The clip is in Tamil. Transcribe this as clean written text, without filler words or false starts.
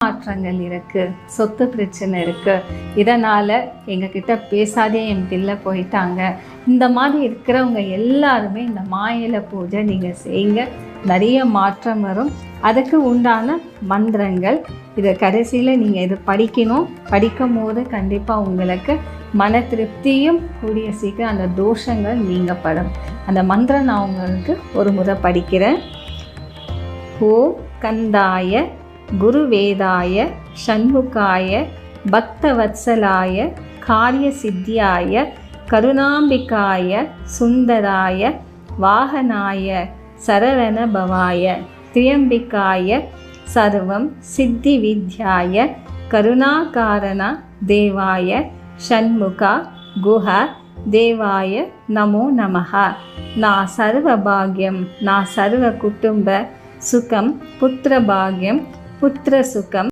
மாற்றங்கள் இருக்குது, சொத்து பிரச்சனை இருக்குது, இதனால் எங்ககிட்ட பேசாதே என் பிள்ளை போயிட்டாங்க. இந்த மாதிரி இருக்கிறவங்க எல்லாருமே இந்த மாயிலை பூஜை நீங்கள் செய்யுங்க, நிறைய மாற்றம் வரும். அதுக்கு உண்டான மந்திரங்கள் இதை கடைசியில் நீங்கள் இது படிக்கணும். படிக்கும் போது கண்டிப்பாக உங்களுக்கு மன திருப்தியும் கூடிய சீக்கிரம் அந்த தோஷங்கள் நீங்கப்படும். அந்த மந்திரம் நான் உங்களுக்கு ஒரு முறை படிக்கிறேன். ஓம் கந்தாய குருவேதாய ஷண்முகாய பக்தவத்சலாய காரிய சித்தியாய கருணாம்பிகாய சுந்தராய வாகனாய சரவண பவாய திரியம்பிகாய சர்வம் சித்தி வித்யாய கருணாகாரண தேவாய ஷண்முகா குஹ தேவாய நமோ நமஹ. நான் சர்வ பாக்யம், நான் சர்வ குடும்ப சுகம், புத்திர பாக்யம், புத்திர சுகம்